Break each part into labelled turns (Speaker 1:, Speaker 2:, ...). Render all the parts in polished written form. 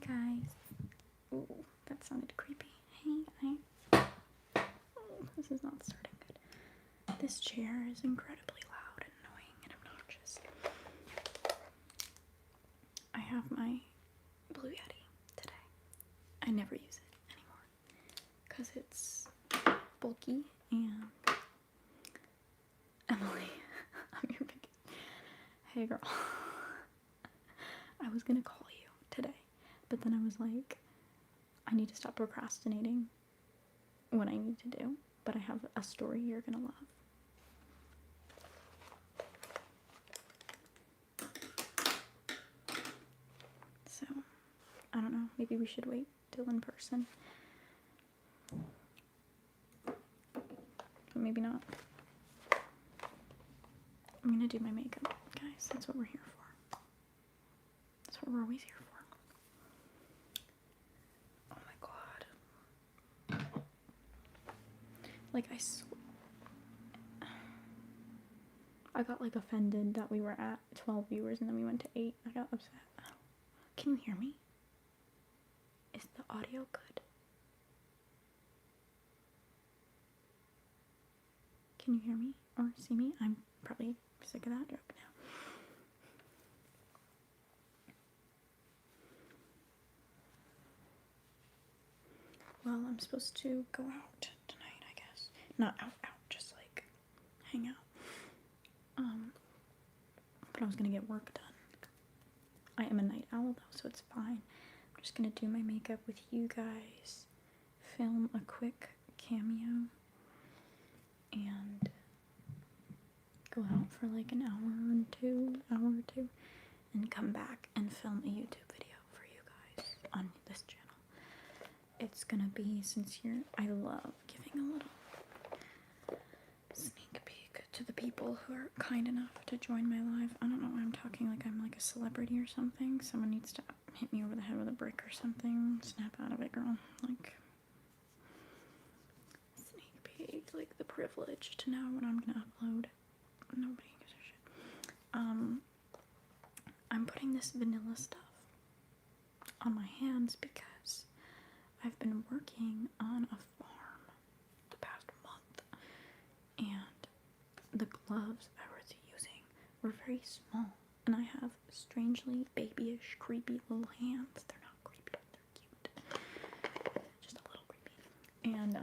Speaker 1: guys. Ooh, that sounded creepy. Hey guys. Oh, this is not starting good. This chair is incredibly loud and annoying and obnoxious. I have my Blue Yeti today. I never use it anymore because it's bulky and Emily, I'm your biggest. Hey girl. I was gonna call you today, but then I was like, I need to stop procrastinating what I need to do, but I have a story you're gonna love. So, I don't know, maybe we should wait till in person. But maybe not. I'm gonna do my makeup, guys. That's what we're here for. That's what we're always here for. Oh my god. Like, I got like offended that we were at 12 viewers and then we went to 8. I got upset. Can you hear me? Is the audio good? Can you hear me or see me? I'm probably sick of that joke now. Well, I'm supposed to go out tonight, I guess. Not out, just like hang out. But I was gonna get work done. I am a night owl though, so it's fine. I'm just gonna do my makeup with you guys, film a quick cameo, and go out for like an hour or two, and come back and film a YouTube video for you guys on this channel. It's gonna be I love giving a little sneak peek to the people who are kind enough to join my live. I don't know why I'm talking like I'm like a celebrity or something. Someone needs to hit me over the head with a brick or something. Snap out of it, girl. Like, sneak peek, like the privilege to know when I'm gonna upload. Nobody gives a shit. I'm putting this vanilla stuff on my hands because I've been working on a farm the past month, and the gloves I was using were very small, and I have strangely babyish, creepy little hands. They're not creepy, they're cute. Just a little creepy. And,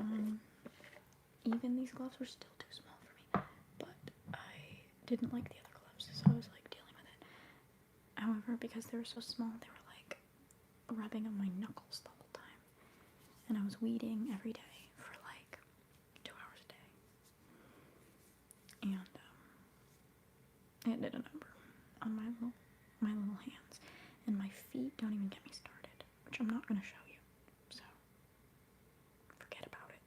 Speaker 1: even these gloves were still too small for me, but I didn't like the other gloves, so I was, like, dealing with it. However, because they were so small, they were, like, rubbing on my knuckles the whole time, and I was weeding every day for, like, 2 hours a day, and, it did a number on my little hands, and my feet don't even get me started, which I'm not gonna show you, so forget about it.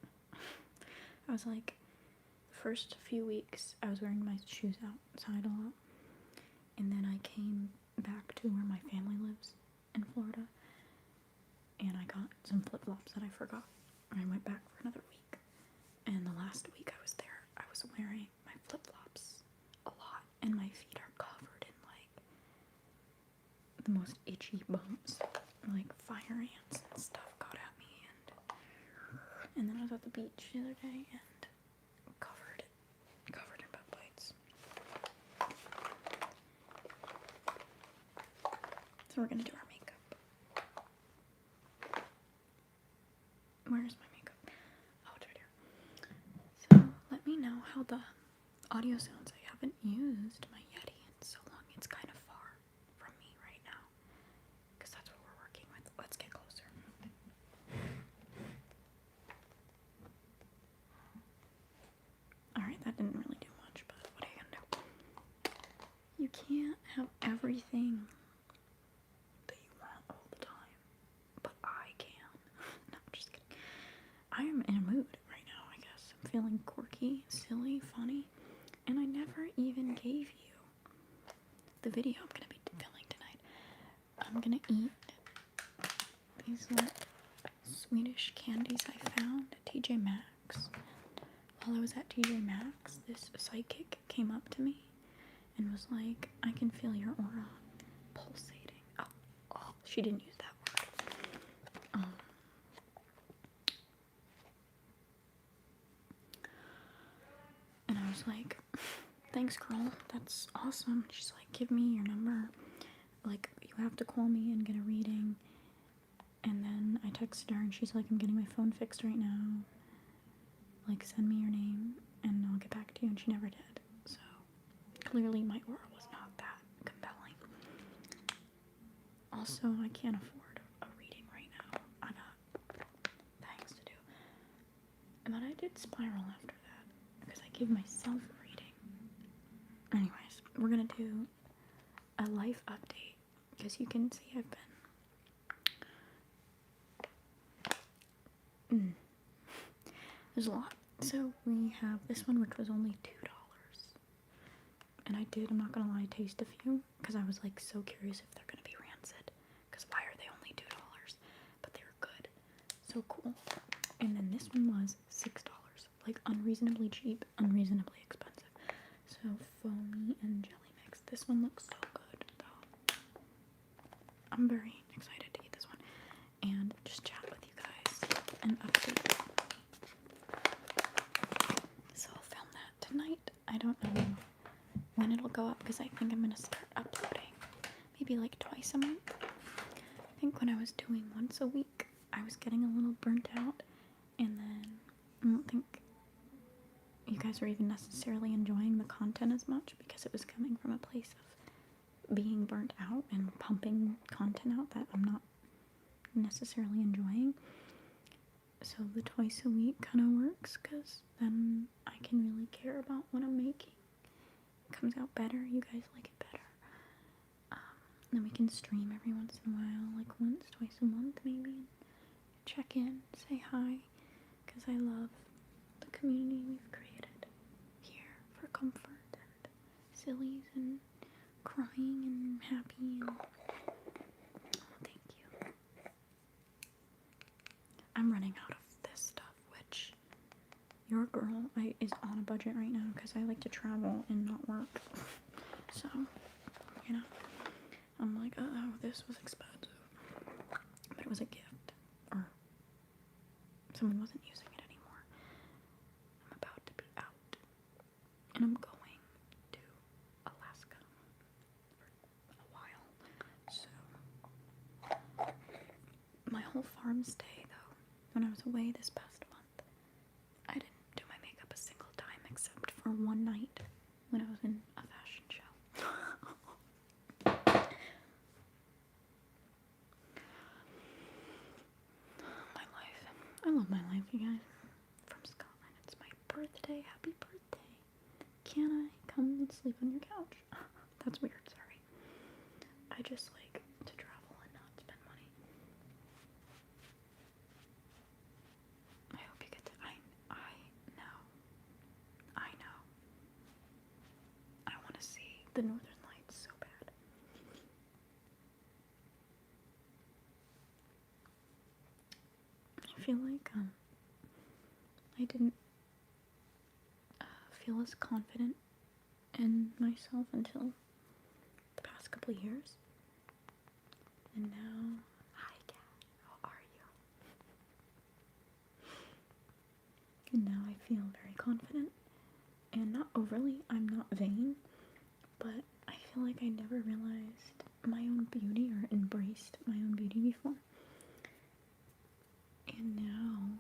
Speaker 1: I was like, the first few weeks I was wearing my shoes outside a lot, and then I came back to where my family lives in Florida, and I got some flip-flops that I forgot, and I went back for another week, and the last week I was there, I was wearing my flip-flops a lot, and my feet are covered in, like, the most itchy bumps, like fire ants and stuff got at me, and then I was at the beach the other day, and covered in bug bites. So we're gonna do our makeup. Where's my makeup? Oh, it's right here. So let me know how the audio sounds. I haven't used my Yeti in so long. It's kind of far from me right now, because that's what we're working with. Let's get closer. Alright, that didn't really do much, but what are you gonna do? You can't have everything that you want all the time, but I can. No, I'm just kidding. I am in a mood right now, I guess. I'm feeling quirky, silly, funny, and I never even gave you the video I'm gonna be filming tonight. I'm gonna eat these little Swedish candies I found at TJ Maxx. While I was at TJ Maxx, this psychic came up to me and was like, I can feel your aura pulsating. Oh, she didn't use that word. And I was like, thanks, girl. That's awesome. She's like, give me your number. Like, you have to call me and get a reading. And then I texted her and she's like, I'm getting my phone fixed right now. Like, send me your name and I'll get back to you. And she never did. So, clearly my aura was not that compelling. Also, I can't afford a reading right now. I got things to do. But I did spiral after that because I gave myself a reading. Anyways, we're gonna do a life update because you can see I've been there's a lot. So we have this one, which was only $2. And I'm not gonna lie, taste a few because I was like so curious if they're gonna be rancid. Because why are they only $2? But they're good. So cool. And then this one was $6. Like unreasonably cheap, unreasonably expensive. So foamy and jelly mix. This one looks so good though. I'm very excited to eat this one. And just chat with you guys and update. So I'll film that tonight. I don't know when it'll go up because I think I'm gonna start uploading maybe like twice a month. I think when I was doing once a week I was getting a little burnt out, and then I don't think you guys were even necessarily enjoying the content as much because it was coming from a place of being burnt out and pumping content out that I'm not necessarily enjoying. So the twice a week kind of works because then I can really care about what I'm making. It comes out better. You guys like it better. Then we can stream every once in a while, like once, twice a month maybe. Check in, say hi, because I love the community we've created here for comfort and sillies and crying and happy and thank you. I'm running out of this stuff, which your girl is on a budget right now because I like to travel and not work. So, you know, I'm like, oh, this was expensive. But it was a gift. Or someone wasn't using it anymore. I'm about to be out. And I'm going to Alaska for a while. So, my whole farm stay, though, when I was away this past month, I didn't do my makeup a single time except for one night when I was in a fashion show. My life. I love my life, you guys. From Scotland. It's my birthday. Happy birthday. Can I come and sleep on your couch? That's weird, sorry. I just like to travel and not spend money. I hope you get to. I know. I want to see the Northern Lights so bad. I feel like I didn't feel as confident in myself until the past couple of years. And now, hi Kat, how are you? And now I feel very confident. And not overly, I'm not vain, but I feel like I never realized my own beauty or embraced my own beauty before. And now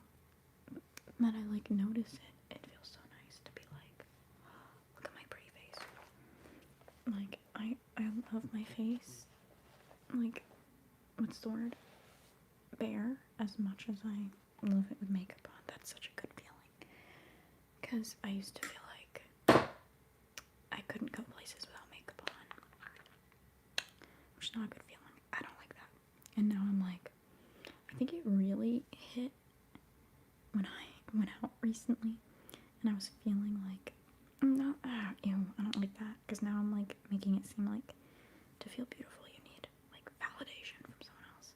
Speaker 1: that I like notice it, it feels so nice to be like, look at my pretty face. Like, I love my face, like, what's the word? Bare, as much as I love it with makeup on. That's such a good feeling. Because I used to feel like I couldn't go places without makeup on. Which is not a good feeling. I don't like that. And now I'm like, I think it really hit when I went out recently. And I was feeling like, ew, I don't like that. Because now I'm like making it seem like to feel beautiful you need like validation from someone else.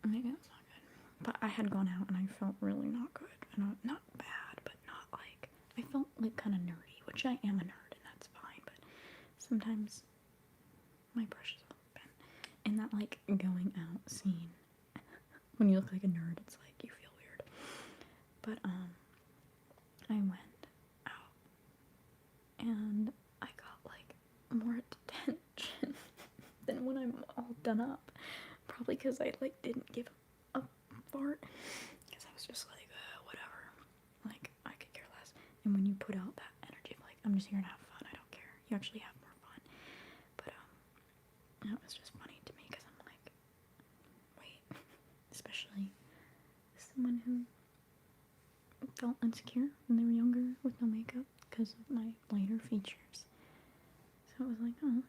Speaker 1: Maybe that's not good. But I had gone out and I felt really not good. And not bad, but not like, I felt like kind of nerdy, which I am a nerd and that's fine. But sometimes my brush is a little bent. And that like going out scene when you look like a nerd, it's like you feel weird. But I went out and I got like more attention than when I'm all done up. Probably because I like didn't give a fart, because I was just like, whatever, like I could care less. And when you put out that energy of like, I'm just here to have fun, I don't care, you actually have more fun. But it was just funny to me because I'm like, wait, especially someone who felt insecure when they were younger with no makeup because of my lighter features. So it was like, oh,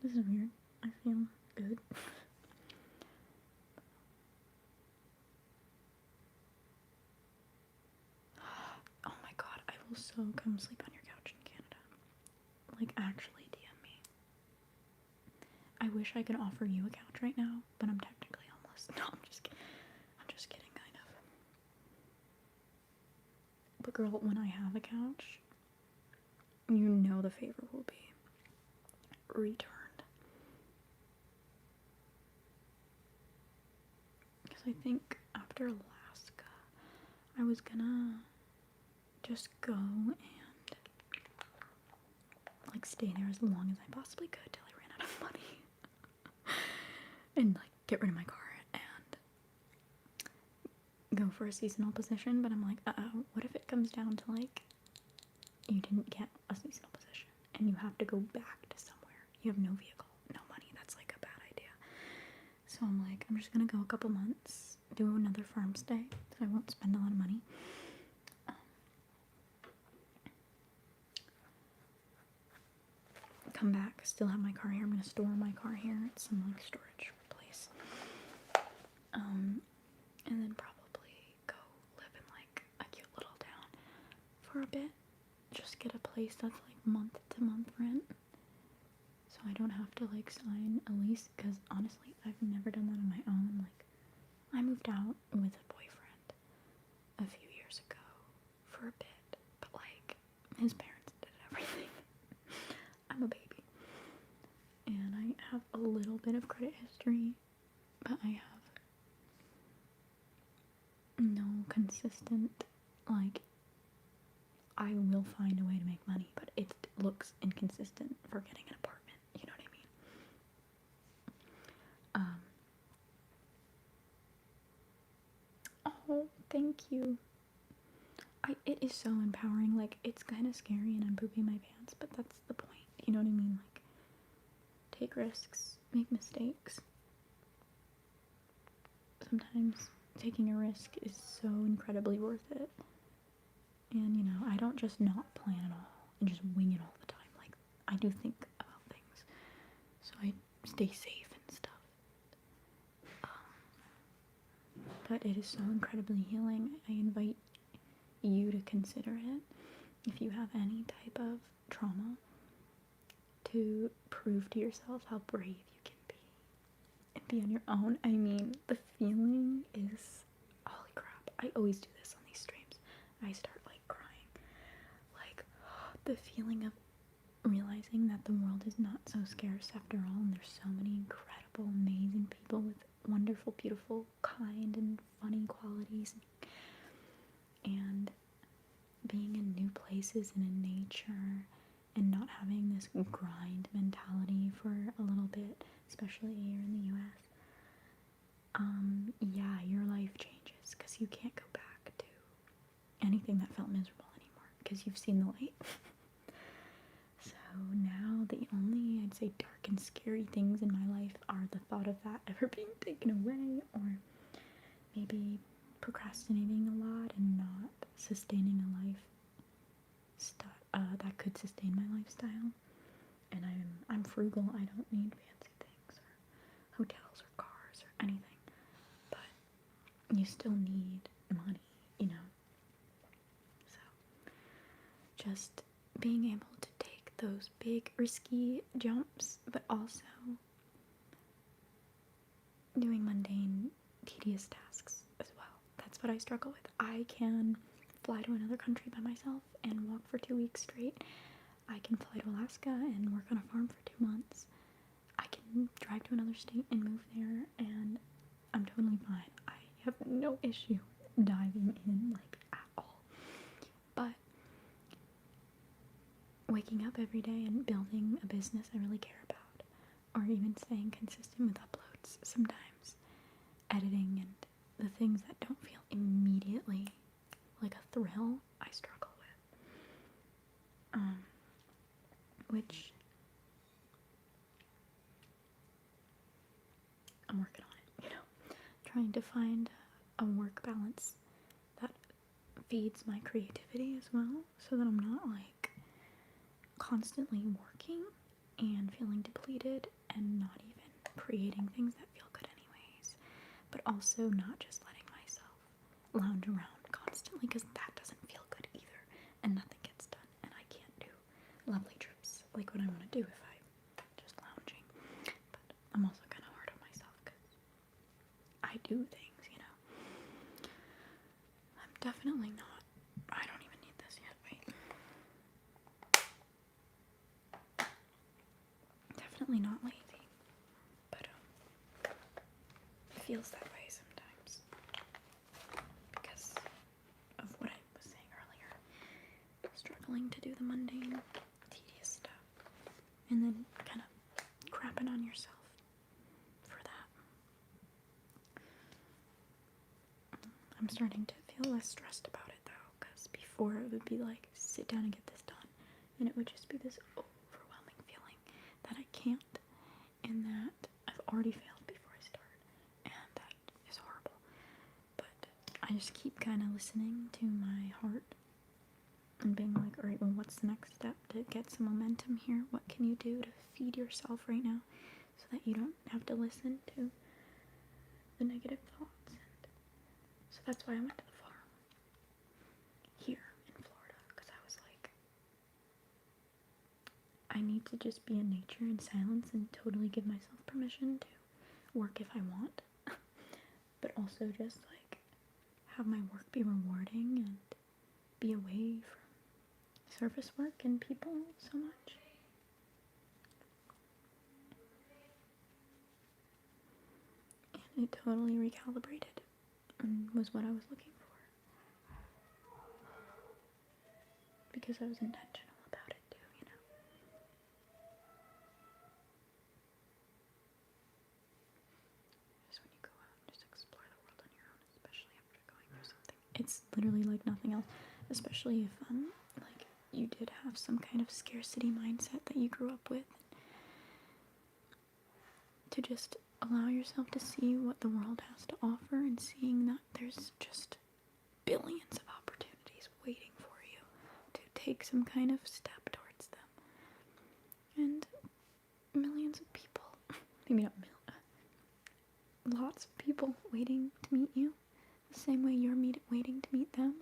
Speaker 1: this is weird. I feel good. Oh my god, I will so come sleep on your couch in Canada. Like, actually DM me. I wish I could offer you a couch right now, but I'm technically homeless. No, I'm just kidding. I'm just kidding, kind of. But girl, when I have a couch, you know the favor will be returned. Because I think after Alaska, I was gonna just go and like stay there as long as I possibly could till I ran out of money. And like get rid of my car and go for a seasonal position. But I'm like, what if it comes down to like you didn't get a seasonal position and you have to go back to somewhere? You have no vehicle, no money. That's like a bad idea. So I'm like, I'm just gonna go a couple months, do another farm stay, so I won't spend a lot of money. Come back, still have my car here. I'm gonna store my car here at some like storage place. And then probably go live in like a cute little town for a bit. Just get a place that's like month to month rent. So I don't have to like sign a lease, because honestly, I've never done that on my own. Like, I moved out with a boyfriend a few years ago for a bit, but like his parents did everything. I'm a baby. And I have a little bit of credit history, but I have no consistent, like, I will find a way to make money, but it looks inconsistent for getting an apartment, you know what I mean? Oh, thank you. It is so empowering. Like, it's kind of scary and I'm pooping my pants, but that's the point, you know what I mean? Like, take risks, make mistakes. Sometimes taking a risk is so incredibly worth it. And, you know, I don't just not plan at all and just wing it all the time. Like, I do think about things. So I stay safe and stuff. But it is so incredibly healing. I invite you to consider it if you have any type of trauma, to prove to yourself how brave you can be and be on your own. I mean, the feeling is, holy crap, I always do this on these streams. I start like crying. Like, the feeling of realizing that the world is not so scarce after all, and there's so many incredible, amazing people with wonderful, beautiful, kind, and funny qualities. And being in new places and in nature, and not having this grind mentality for a little bit, especially here in the US. Yeah, your life changes, because you can't go back to anything that felt miserable anymore, because you've seen the light. So now the only, I'd say, dark and scary things in my life are the thought of that ever being taken away, or maybe procrastinating a lot and not sustaining a life that could sustain my lifestyle. And I'm frugal. I don't need fancy things or hotels or cars or anything. But you still need money, you know. So just being able to take those big risky jumps, but also doing mundane, tedious tasks as well. That's what I struggle with. I can fly to another country by myself and walk for 2 weeks straight. I can fly to Alaska and work on a farm for 2 months. I can drive to another state and move there and I'm totally fine. I have no issue diving in, like, at all. But waking up every day and building a business I really care about, or even staying consistent with uploads sometimes, editing and the things that don't feel immediately like a thrill, I struggle with. Which I'm working on it, trying to find a work balance that feeds my creativity as well, so that I'm not like constantly working and feeling depleted and not even creating things that feel good anyways, but also not just letting myself lounge around constantly, because that doesn't feel good either, and nothing gets done, and I can't do lovely trips like what I want to do if I'm just lounging. But I'm also kind of hard on myself because I do things, I'm definitely not. I don't even need this yet. Wait. Definitely not lazy, but it feels that way sometimes because of what I was saying earlier. Struggling to do the mundane, tedious stuff, and then kind of crapping on yourself for that. I'm starting to feel less stressed about it though, because before it would be like, sit down and get this done, and it would just be this overwhelming feeling that I can't, and that I've already failed before I start, and that is horrible. But I just keep kind of listening to my heart and being like, alright, well, what's the next step to get some momentum here? What can you do to feed yourself right now so that you don't have to listen to the negative thoughts? And so that's why I went to the farm here in Florida, because I was like, I need to just be in nature and silence and totally give myself permission to work if I want, but also just like have my work be rewarding and be away from surface work and people so much. And it totally recalibrated and was what I was looking for, because I was intentional about it too, Just when you go out and just explore the world on your own, especially after going through something. It's literally like nothing else, especially if like you did have some kind of scarcity mindset that you grew up with. To just allow yourself to see what the world has to offer, and seeing that there's just billions of opportunities waiting for you to take some kind of step towards them. And millions of people, maybe not lots of people waiting to meet you, the same way you're waiting to meet them.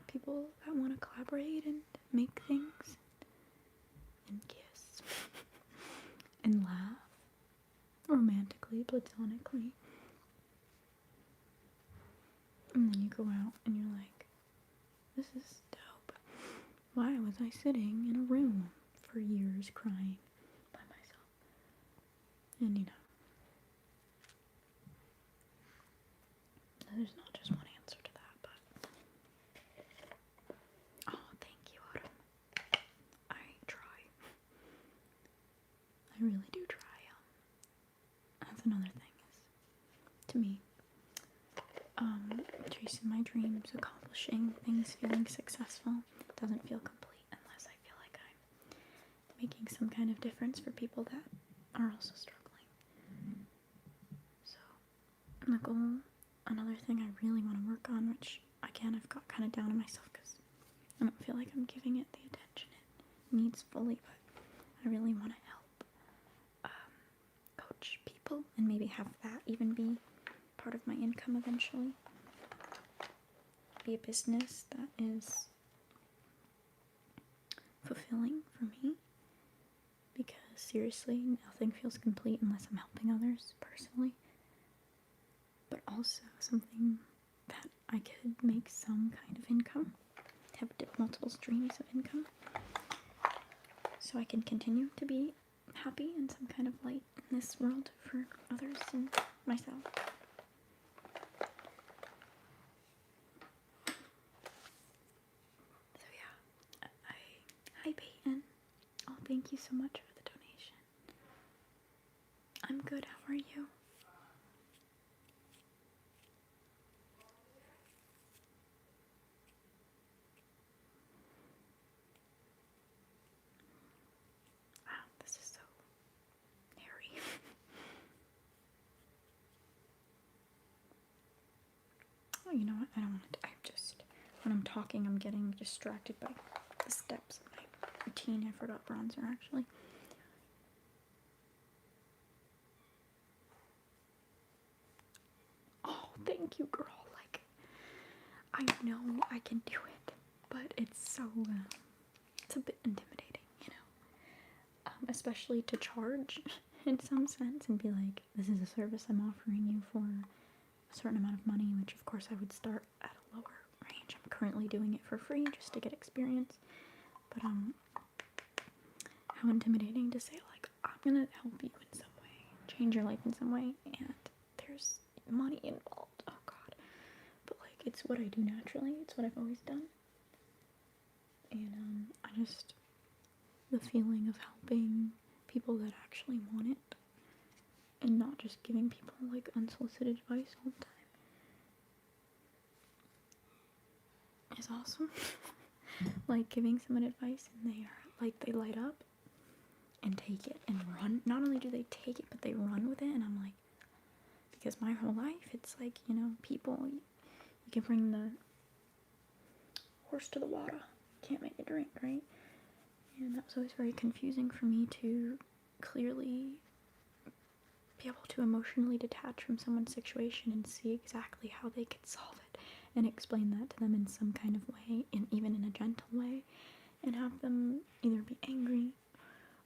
Speaker 1: People that want to collaborate and make things and kiss and laugh romantically, platonically. And then you go out and you're like, this is dope. Why was I sitting in a room for years crying by myself? And there's not just one answer to that, but oh, thank you, Autumn. I try. I really do try. That's another thing, is to me, chasing my dreams, accomplishing things, feeling successful doesn't feel complete unless I feel like I'm making some kind of difference for people that are also struggling. So the goal, another thing I really want to work on, which again I've got kind of down on myself because I don't feel like I'm giving it the attention it needs fully, but I really want to help coach people and maybe have that even be part of my income eventually. Be a business that is fulfilling for me, because seriously, nothing feels complete unless I'm helping others personally, but also something that I could make some kind of income, have multiple streams of income, so I can continue to be happy and some kind of light in this world for others and myself. So yeah, hi Peyton. Oh, thank you so much for the donation. I'm good, how are you? Wow, this is so hairy. Oh, you know what? I don't want to. When I'm talking, I'm getting distracted by the steps of my routine. I forgot bronzer actually. Oh, thank you, girl. Like, I know I can do it, but it's so, it's a bit intimidating, you know? Especially to charge in some sense and be like, this is a service I'm offering you for a certain amount of money, which of course I would start at a lower range. I'm currently doing it for free just to get experience, but how intimidating to say like, I'm gonna help you in some way, change your life in some way, and there's money involved. Oh god. But like, it's what I do naturally, it's what I've always done. And the feeling of helping people that actually want it and not just giving people like unsolicited advice all the time is awesome. Like giving someone advice and they are like, they light up and take it and run. Not only do they take it, but they run with it. And I'm like, because my whole life, it's like, you know, people, you can bring the horse to the water, can't make it drink, right? And that was always very confusing for me to clearly be able to emotionally detach from someone's situation and see exactly how they could solve it and explain that to them in some kind of way, and even in a gentle way, and have them either be angry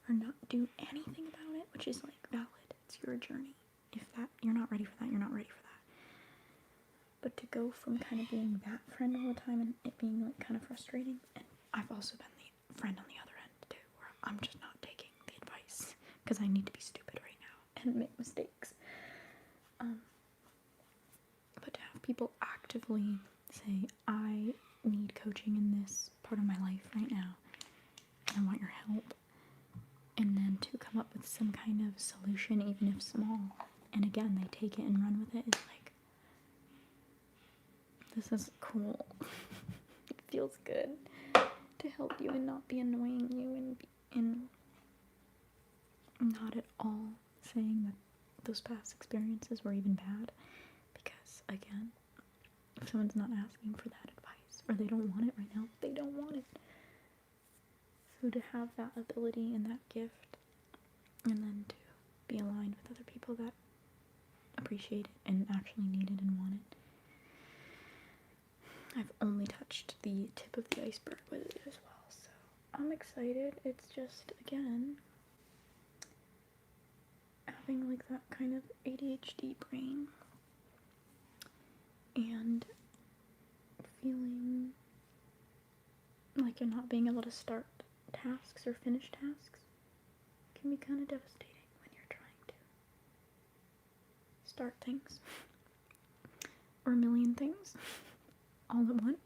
Speaker 1: or not do anything about it, which is like valid. It's your journey. If that you're not ready for that, you're not ready for that. But to go from kind of being that friend all the time and it being like kind of frustrating, and I've also been the friend on the other end too, where I'm just not taking the advice because I need to be stupid right now and make mistakes. But to have people actively say, I need coaching in this part of my life right now, and I want your help, and then to come up with some kind of solution, even if small, and again, they take it and run with it, is like, this is cool. It feels good to help you and not be annoying you and not at all saying that those past experiences were even bad, because again, if someone's not asking for that advice or they don't want it right now, they don't want it. So to have that ability and that gift, and then to be aligned with other people that appreciate it and actually need it and want it. I've only touched the tip of the iceberg with it as well, so I'm excited. It's just, again, having like that kind of ADHD brain and feeling like you're not being able to start tasks or finish tasks can be kind of devastating when you're trying to start things or a million things all at once.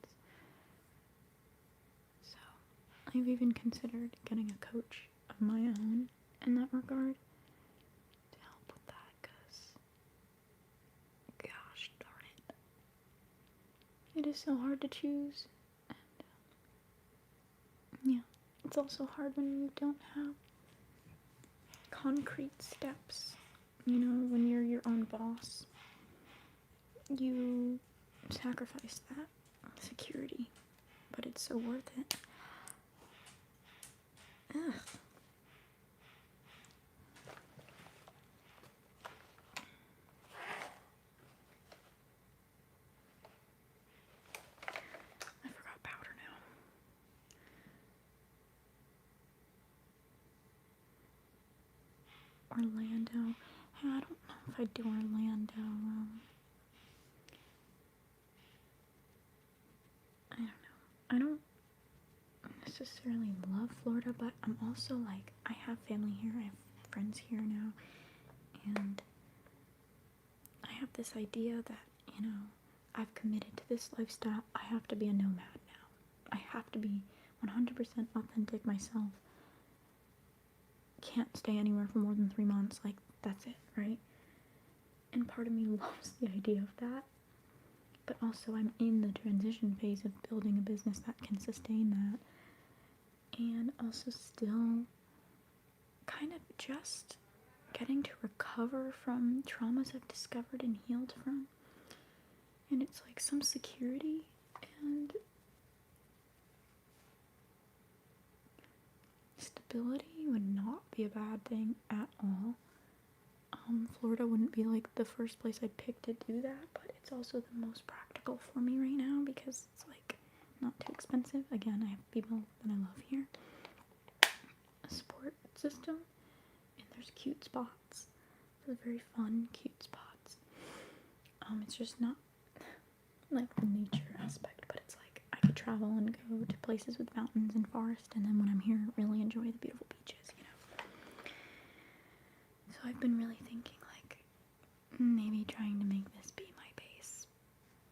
Speaker 1: So I've even considered getting a coach of my own in that regard to help with that, because gosh darn it, it is so hard to choose. And yeah, it's also hard when you don't have concrete steps. You know, when you're your own boss, you sacrifice that security, but it's so worth it. Ugh. I forgot powder now. Orlando. I don't know if I'd do Orlando. I don't know. I don't necessarily love Florida, but I'm also like, I have family here. I have friends here now, and I have this idea that, you know, I've committed to this lifestyle. I have to be a nomad now. I have to be 100% authentic myself. Can't stay anywhere for more than 3 months. Like, that's it, right? And part of me loves the idea of that. But also I'm in the transition phase of building a business that can sustain that. And also still kind of just getting to recover from traumas I've discovered and healed from. And it's like some security, and stability would not be a bad thing at all. Florida wouldn't be like the first place I'd pick to do that, but it's also the most practical for me right now because it's like not too expensive. Again, I have people that I love here. A support system, and there's cute spots. They're very fun, cute spots. It's just not like the nature aspect, but it's like I could travel and go to places with mountains and forest, and then when I'm here, really enjoy the beautiful beaches, you know. So I've been really thinking, like, maybe trying to make this be my base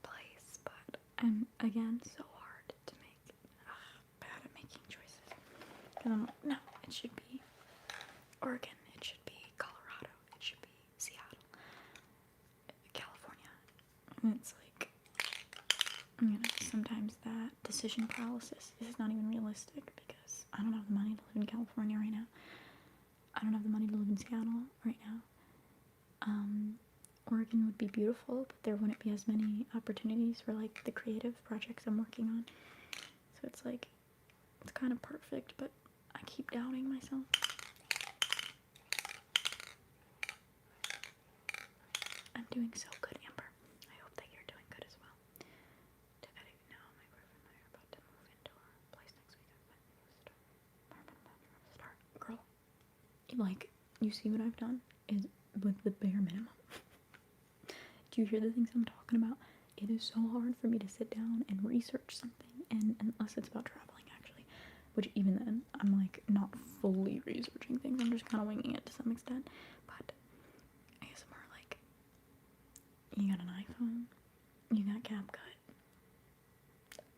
Speaker 1: place, but I'm, again, so hard to make, bad at making choices. And I'm like, no, it should be Oregon, it should be Colorado, it should be Seattle, California. And it's like, you know, sometimes that decision paralysis is not even realistic because I don't have the money to live in California right now. I don't have the money to live in Seattle right now. Oregon would be beautiful, but there wouldn't be as many opportunities for like the creative projects I'm working on. So it's like, it's kind of perfect, but I keep doubting myself. I'm doing so good, Amber. I hope that you're doing good as well. To edit now, my boyfriend and I are about to move into our place next week. Start. Girl, like, you see what I've done is with the bare minimum. Do you hear the things I'm talking about? It is so hard for me to sit down and research something, and unless it's about traveling, actually, which even then, I'm like not fully researching things, I'm just kind of winging it to some extent. But ASMR, like, you got an iPhone, you got CapCut,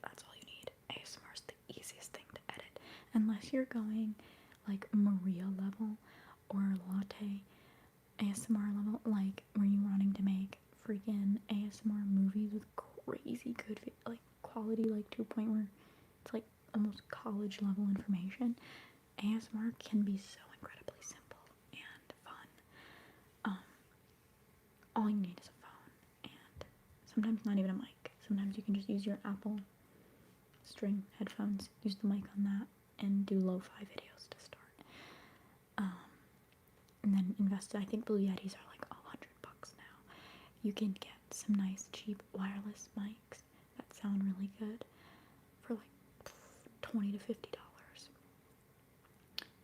Speaker 1: that's all you need. ASMR is the easiest thing to edit, unless you're going like Maria level or latte ASMR level, like where you're wanting to make freaking ASMR movies with crazy good like quality, like to a point where it's like almost college level information. ASMR can be so incredibly simple and fun. All you need is a phone, and sometimes not even a mic. Sometimes you can just use your Apple string headphones, use the mic on that, and do lo-fi videos to start. And then invest. I think Blue Yetis are like $100 now. You can get some nice cheap wireless mics that sound really good for like $20 to $50.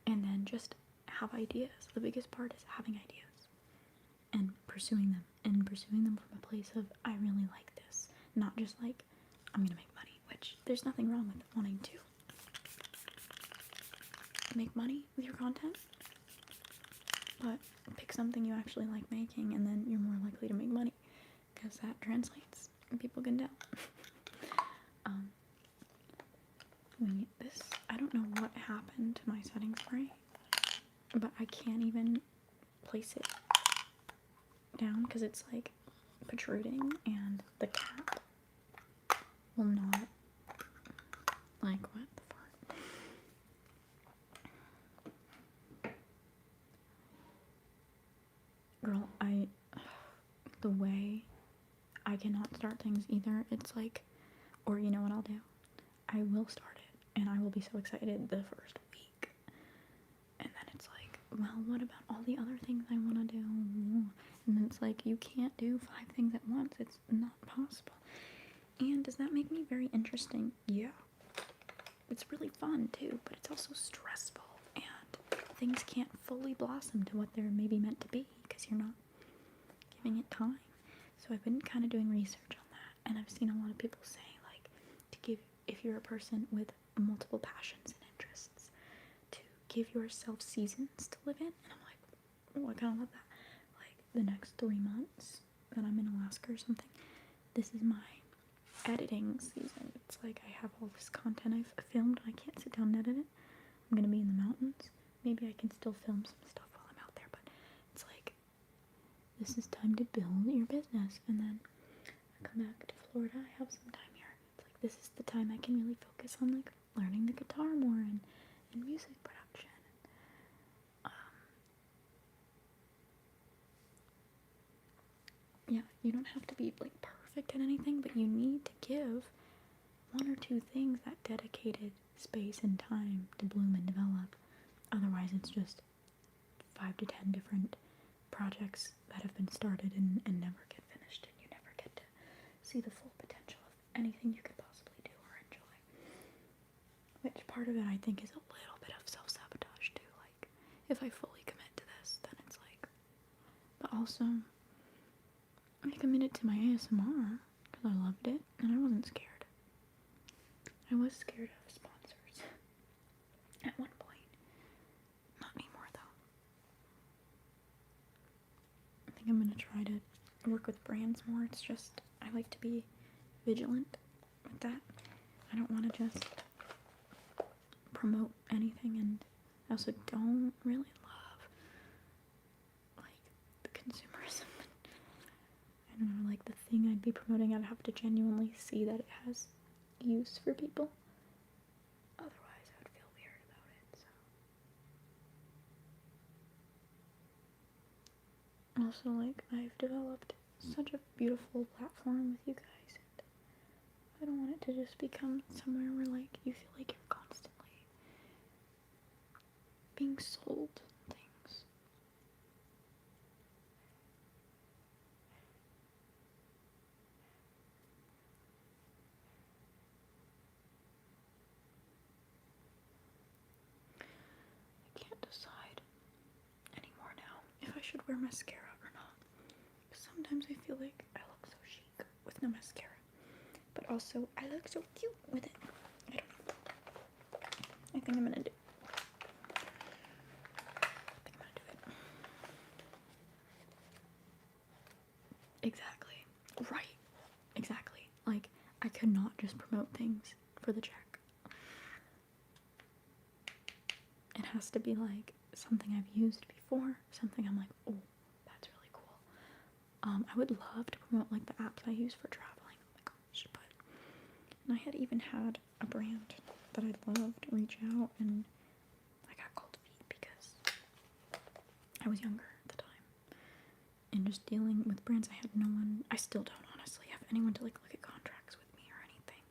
Speaker 1: And then just have ideas. The biggest part is having ideas and pursuing them. And pursuing them from a place of, I really like this. Not just like, I'm gonna make money, which there's nothing wrong with wanting to make money with your content. But pick something you actually like making, and then you're more likely to make money, because that translates, and people can tell. I don't know what happened to my setting spray, but I can't even place it down because it's like protruding, and the cap will not, like, what the fuck? Girl, the way I cannot start things either, it's like, or you know what I'll do? I will start it, and I will be so excited the first week, and then it's like, well, what about all the other things I want to do? And then it's like, you can't do 5 things at once, it's not possible. And does that make me very interesting? Yeah. It's really fun too, but it's also stressful, and things can't fully blossom to what they're maybe meant to be because you're not giving it time. So I've been kind of doing research on that, and I've seen a lot of people say, like, if you're a person with multiple passions and interests, to give yourself seasons to live in. And I'm like, I kind of love that. Like, the next 3 months that I'm in Alaska or something, this is my editing season. It's like I have all this content I've filmed and I can't sit down and edit it. I'm gonna be in the mountains. Maybe I can still film some stuff while I'm out there, but it's like, this is time to build your business. And then I come back to Florida, I have some time here. It's like, this is the time I can really focus on, like, learning the guitar more and music production. Yeah, you don't have to be, like, perfect at anything, but you need to give 1 or 2 things that dedicated space and time to bloom and develop. Otherwise, it's just 5 to 10 different projects that have been started and never get finished, and you never get to see the full potential of anything you could possibly do or enjoy. Which part of it, I think, is a little bit of self-sabotage too. Like, if I fully commit to this, then it's like, but also, I committed to my ASMR because I loved it and I wasn't scared. I was scared of sponsors at one point. Not anymore, though. I think I'm gonna try to work with brands more. It's just, I like to be vigilant with that. I don't want to just promote anything, and I also don't really love, like, the consumerism. I don't know, like, the thing I'd be promoting, I'd have to genuinely see that it has use for people. Otherwise, I would feel weird about it, so. Also, like, I've developed such a beautiful platform with you guys, and I don't want it to just become somewhere where, like, you feel like you're constantly being sold things. I can't decide anymore now if I should wear mascara or not. Sometimes I feel like I look so chic with no mascara, but also I look so cute with it. I don't know. I think I'm gonna do it. Exactly. Right. Exactly. Like, I could not just promote things for the check. It has to be like something I've used before, something I'm like, oh, that's really cool. I would love to promote, like, the apps I use for traveling. Oh my gosh, but and I had even had a brand that I loved reach out, and I got cold feet because I was younger at the time. And just dealing with brands, I had no one, I still don't honestly have anyone to, like, look at contracts with me or anything,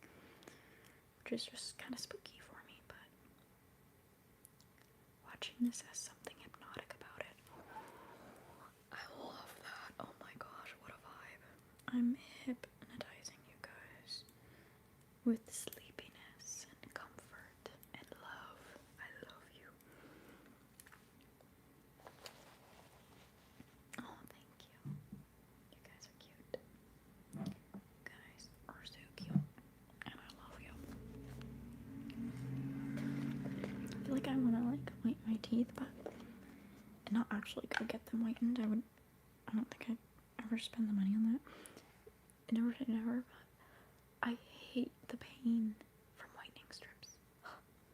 Speaker 1: which is just kind of spooky for me, but watching this has something hypnotic about it. I love that. Oh my gosh, what a vibe. I'm hypnotizing you guys with sleepiness and comfort and love. I love you. Oh, thank you. You guys are cute. You guys are so cute. And I love you. I feel like I want to, like, whiten my teeth, but not actually go get them whitened. I don't think I'd ever spend the money on that. Never say never, but I hate the pain from whitening strips.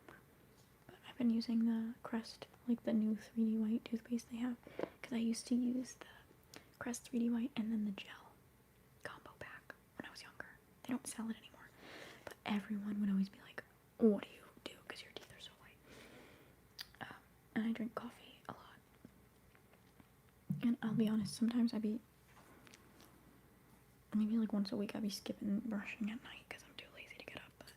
Speaker 1: But I've been using the Crest, like the new 3D white toothpaste they have, because I used to use the Crest 3D white and then the gel combo pack when I was younger. They don't sell it anymore, but everyone would always be like, what do you do because your teeth are so white? And I drink coffee a lot. And I'll be honest, sometimes maybe like once a week I'd be skipping brushing at night because I'm too lazy to get up, but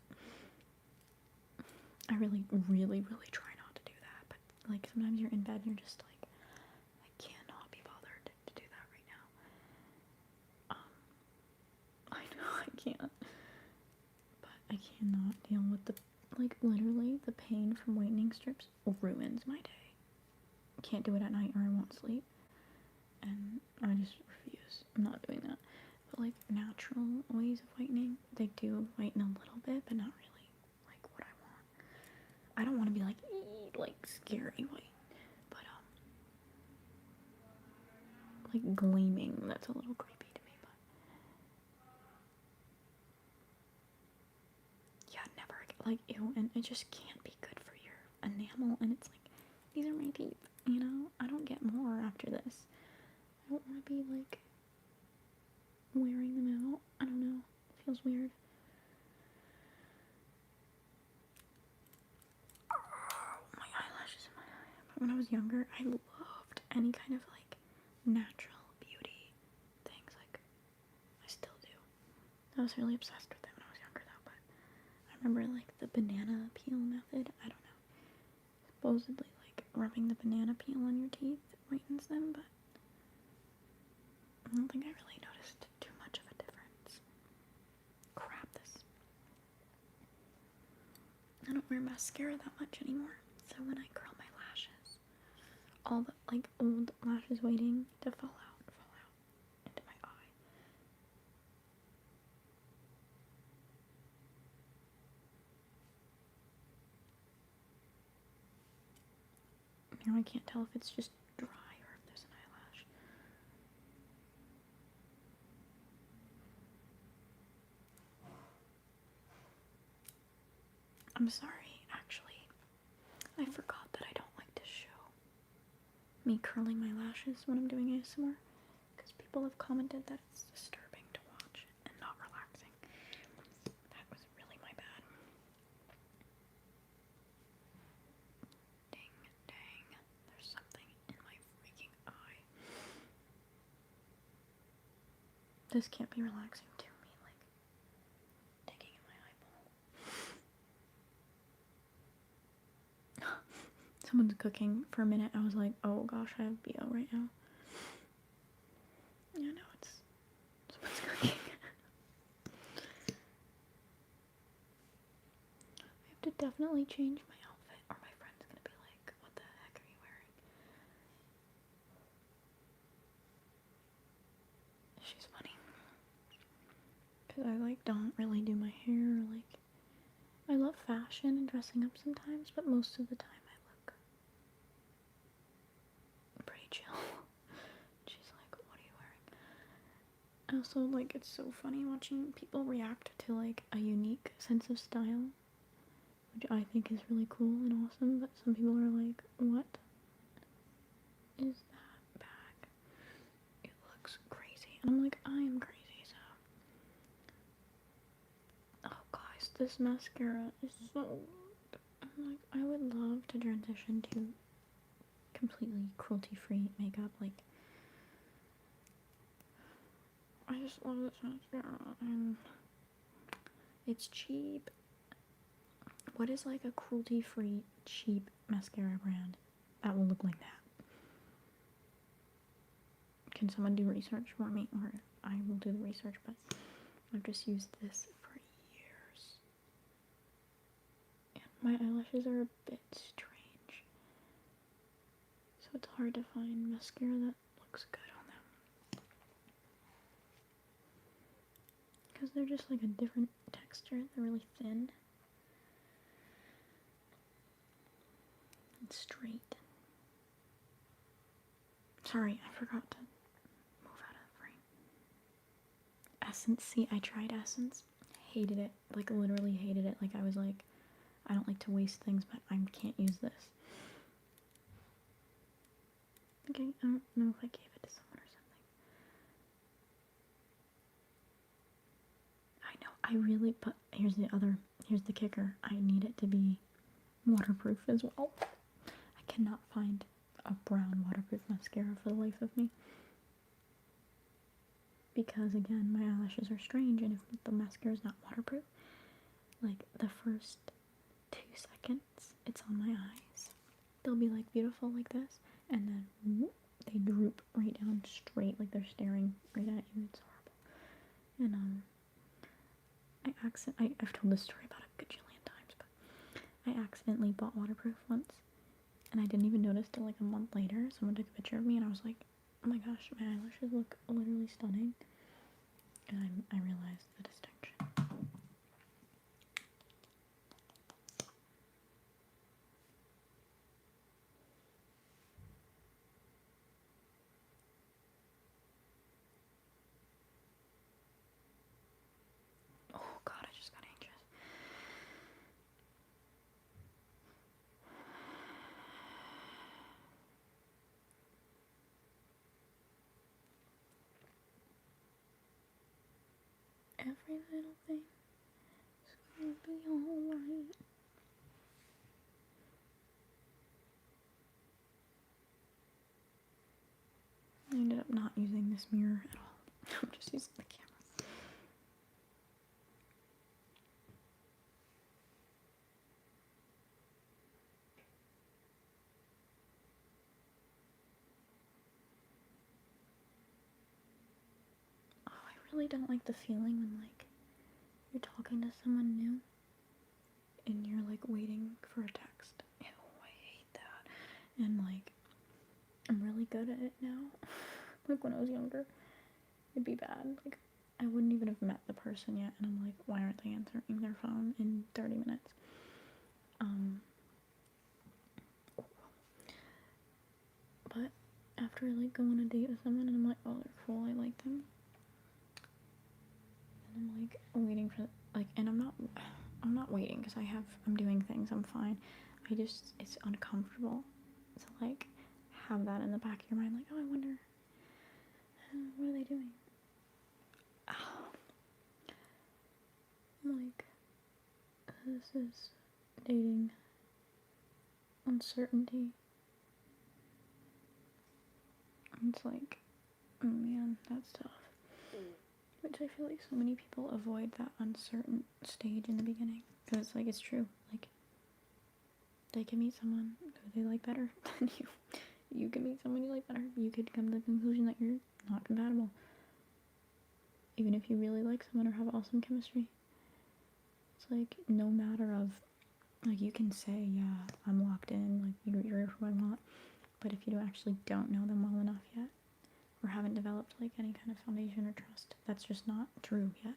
Speaker 1: I really, really, really try not to do that. But, like, sometimes you're in bed and you're just like, I cannot be bothered to do that right now. I know I can't, but I cannot deal with the, like, literally the pain from whitening strips ruins my day. Can't do it at night or I won't sleep, and I just refuse. I'm not doing that. But, like, natural ways of whitening, they do whiten a little bit, but not really like what I want. I don't want to be like scary white, but whitening that's a little creepy to me, but yeah, never, like, ew, and it just can't be good for your enamel, and it's like, these are my teeth, you know? I don't get more after this. I don't want to be, like, wearing them out. I don't know. It feels weird. Oh, my eyelashes in my eye. But when I was younger, I loved any kind of, like, natural beauty things. Like, I still do. I was really obsessed with them when I was younger, though, but I remember, like, the banana peel method. I don't know. Supposedly, like, rubbing the banana peel on your teeth whitens them, but I don't think I really noticed too much of a difference. Crap, this. I don't wear mascara that much anymore, so when I curl my lashes, all the, like, old lashes waiting to fall out into my eye. Now I can't tell if it's just dry or if there's an eyelash. I'm sorry, actually. I forgot that I don't like to show me curling my lashes when I'm doing ASMR, because people have commented that it's disturbing to watch and not relaxing. That was really my bad. Dang. There's something in my freaking eye. This can't be relaxing to me, like, digging in my eyeball. Someone's cooking. For a minute, I was like, oh gosh, I have BO right now. Yeah, no, it's someone's cooking. I have to definitely change my outfit, or my friend's gonna be like, what the heck are you wearing? She's funny. Because I, like, don't really do my hair, like, I love fashion and dressing up sometimes, but most of the time I look pretty chill. She's like, what are you wearing? Also, like, it's so funny watching people react to, like, a unique sense of style, which I think is really cool and awesome, but some people are like, what is that bag? It looks crazy. And I'm like, I am crazy, so. Oh, guys, this mascara is so good. I'm like, I would love to transition to completely cruelty-free makeup, like, I just love this mascara, and it's cheap. What is, like, a cruelty-free, cheap mascara brand that will look like that? Can someone do research for me, or I will do the research, but I've just used this for years. And my eyelashes are a bit strange, so it's hard to find mascara that looks good on them. Because they're just, like, a different texture. They're really thin. And straight. Sorry, I forgot to move out of the frame. Essence. See, I tried Essence. Hated it. Like, literally hated it. Like, I was like, I don't like to waste things, but I can't use this. Okay, I don't know if I gave it to someone or something. I know, I really, but here's the kicker. I need it to be waterproof as well. I cannot find a brown waterproof mascara for the life of me. Because, again, my eyelashes are strange, and if the mascara is not waterproof, like, the first 2 seconds it's on my eyes, they'll be, like, beautiful like this, and then whoop, they droop right down straight, like they're staring right at you. It's horrible. And, I've told this story about a gajillion times, but I accidentally bought waterproof once, and I didn't even notice till, like, a month later. Someone took a picture of me, and I was like, oh my gosh, my eyelashes look literally stunning. And I realized the distinction. every little thing is gonna be alright. I ended up not using this mirror at all. I'm just using the camera. Oh, I really don't like the feeling when, like, you're talking to someone new and you're, like, waiting for a text. Ew, I hate that. And, like, I'm really good at it now. Like, when I was younger, it'd be bad. Like, I wouldn't even have met the person yet, and I'm like, why aren't they answering their phone in 30 minutes? But after I, like, go on a date with someone, and I'm like, oh, they're cool, I like them. And I'm, like, waiting for, like, and I'm not waiting, because I'm doing things, I'm fine. It's uncomfortable to, like, have that in the back of your mind, like, oh, I wonder, what are they doing? Like, this is dating uncertainty. It's like, oh man, that's tough. Which I feel like so many people avoid that uncertain stage in the beginning. Because it's like, it's true. Like, they can meet someone who they like better than you. You can meet someone you like better. You could come to the conclusion that you're not compatible. Even if you really like someone or have awesome chemistry. It's like, no matter of, like, you can say, yeah, I'm locked in, like, you're who I want. But if you actually don't know them well enough yet, or haven't developed, like, any kind of foundation or trust, that's just not true yet.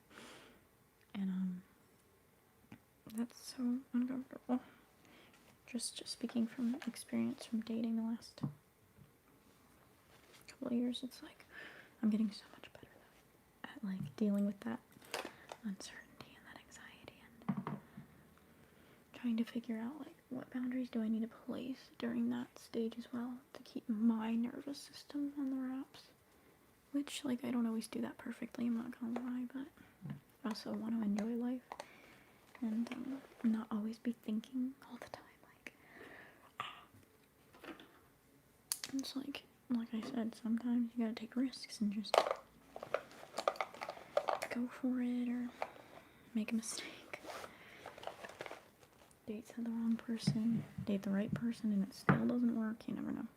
Speaker 1: And, that's so uncomfortable. Just speaking from experience from dating the last couple of years, it's like, I'm getting so much better at, like, dealing with that uncertainty and that anxiety, and trying to figure out, like, what boundaries do I need to place during that stage as well to keep my nervous system on the wraps. Which, like, I don't always do that perfectly, I'm not gonna lie, but I also want to enjoy life and not always be thinking all the time, like, it's like I said, sometimes you gotta take risks and just go for it or make a mistake. Date the wrong person, date the right person, and it still doesn't work. You never know.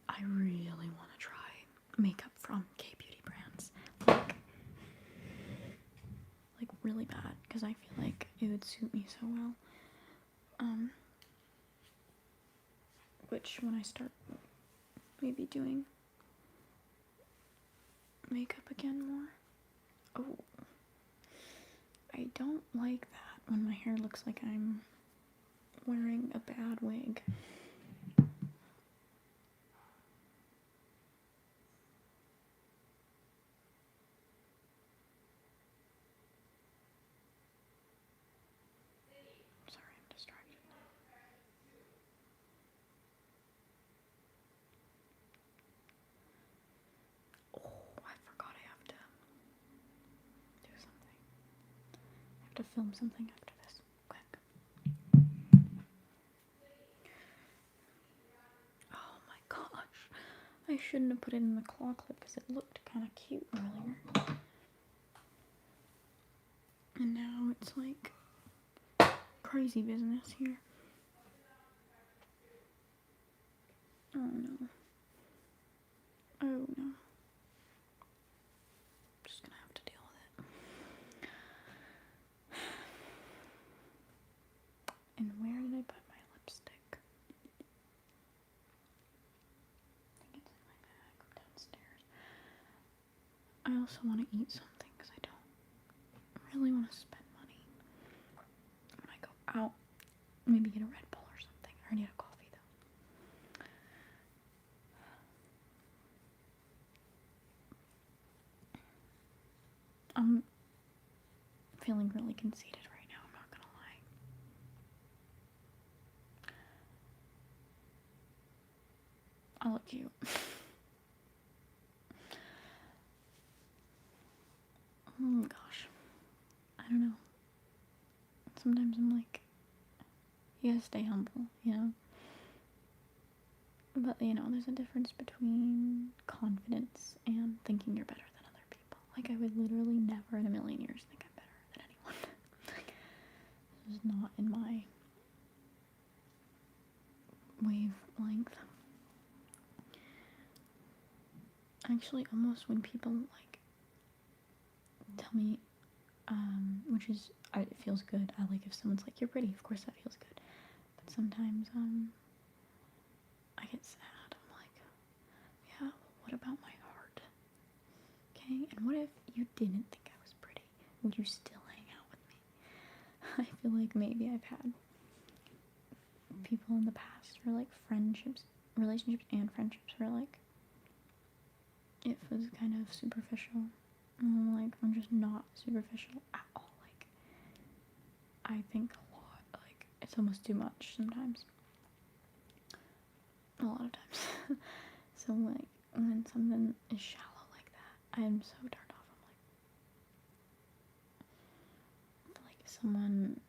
Speaker 1: I really want to try makeup from K-beauty brands, like really bad, because I feel like it would suit me so well. Which when I start maybe doing makeup again more. Oh, I don't like that when my hair looks like I'm wearing a bad wig. Sorry, I'm distracted. Oh, I forgot I have to do something. I have to film something after this. Quick. Oh my gosh. I shouldn't have put it in the claw clip because it looked kind of cute earlier. And now it's like crazy business here. Oh no. Oh no. Just gonna have to deal with it. And where did I put my lipstick? I think it's in my bag downstairs. I also want to eat something because I don't really want to spend money when I go out. Maybe get a Red Bull or something. I need a coffee though. I'm feeling really conceited right now, I'm not gonna lie. I look cute. sometimes I'm like, you gotta stay humble, you know? But, you know, there's a difference between confidence and thinking you're better than other people. Like, I would literally never in a million years think I'm better than anyone. Like, this is not in my wavelength. Actually, almost when people, like, tell me, which is, it feels good. I like if someone's like, you're pretty, of course that feels good. But sometimes, I get sad. I'm like, yeah, what about my heart? Okay, and what if you didn't think I was pretty? Would you still hang out with me? I feel like maybe I've had people in the past, or like relationships and friendships, where like it was kind of superficial. And I'm like, I'm just not superficial at all. Like, I think a lot. Like, it's almost too much sometimes. A lot of times. So like, when something is shallow like that, I am so turned off. I'm like, if someone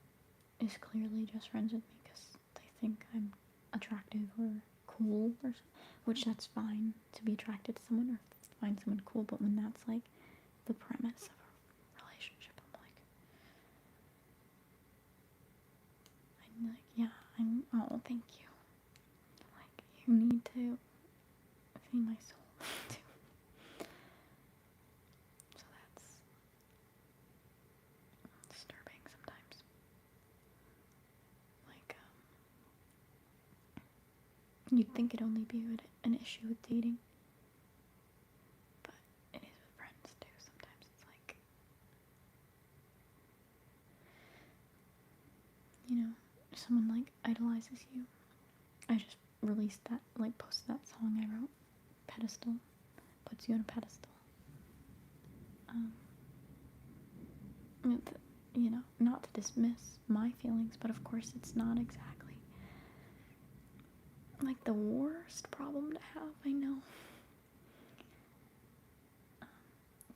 Speaker 1: is clearly just friends with me because they think I'm attractive or cool, or which that's fine to be attracted to someone or find someone cool, but when that's like the premise of a relationship, I'm like, yeah, oh, thank you. Like, you need to see my soul too. So that's disturbing sometimes. Like, you'd think it'd only be an issue with dating, but it is with friends too. Sometimes it's like, you know, if someone like idolizes you. I just released that, like, posted that song I wrote, Pedestal, puts you on a pedestal. You know, not to dismiss my feelings, but of course it's not exactly like the worst problem to have, I know.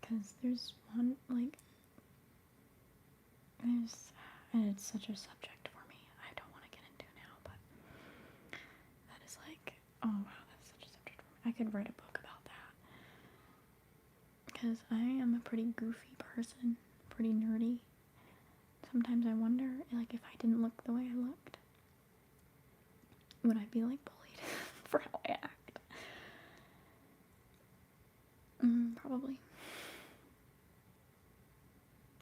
Speaker 1: Because there's one, like, and it's such a subject for me I don't want to get into now, but that is like, oh wow, that's such a subject for me. I could write a book about that. Because I am a pretty goofy person, pretty nerdy. Sometimes I wonder, like, if I didn't look the way I looked, would I be, like, bullied for how I act? Probably.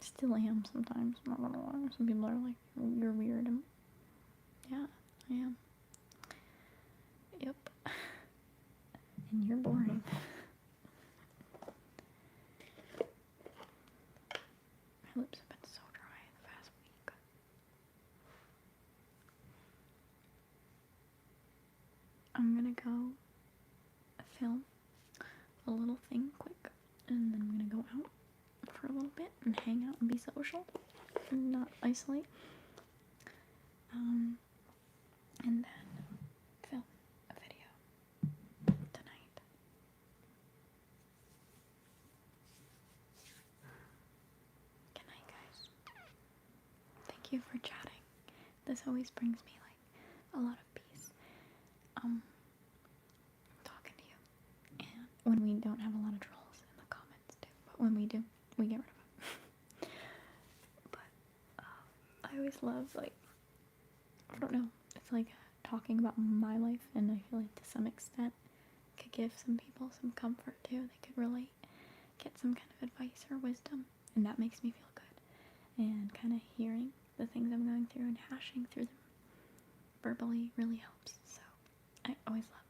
Speaker 1: Still am sometimes, not gonna lie. Some people are like, you're weird. And yeah, I am. Yep. And you're boring. My lips have been so dry the past week. I'm gonna go film a little thing quick, and then I'm gonna go out for a little bit and hang out and be social and not isolate. And then film a video tonight. Good night, guys. Thank you for chatting. This always brings me like a lot of peace. Talking to you. And when we don't have a lot of trolls in the comments too. But when we do, we get rid of them. But I always love, like, I don't know, it's like talking about my life, and I feel like to some extent could give some people some comfort too. They could relate, get some kind of advice or wisdom, and that makes me feel good. And kind of hearing the things I'm going through and hashing through them verbally really helps. So I always love,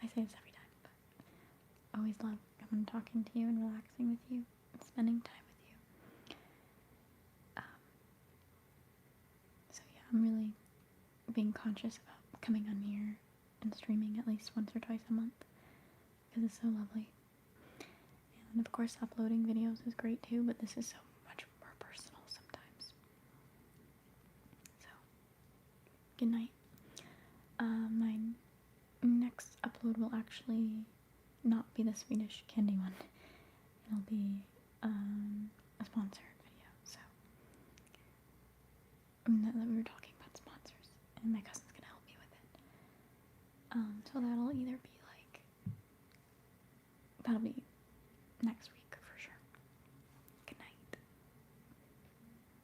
Speaker 1: I say this every time, but I always love coming talking to you and relaxing with you and spending time with you. So yeah, I'm really being conscious about coming on here and streaming at least once or twice a month because it's so lovely. And of course uploading videos is great too, but this is so much more personal sometimes. So, good night. My next upload will actually not be the Swedish candy one. It'll be a sponsored video, so So that'll either be like, that'll be next week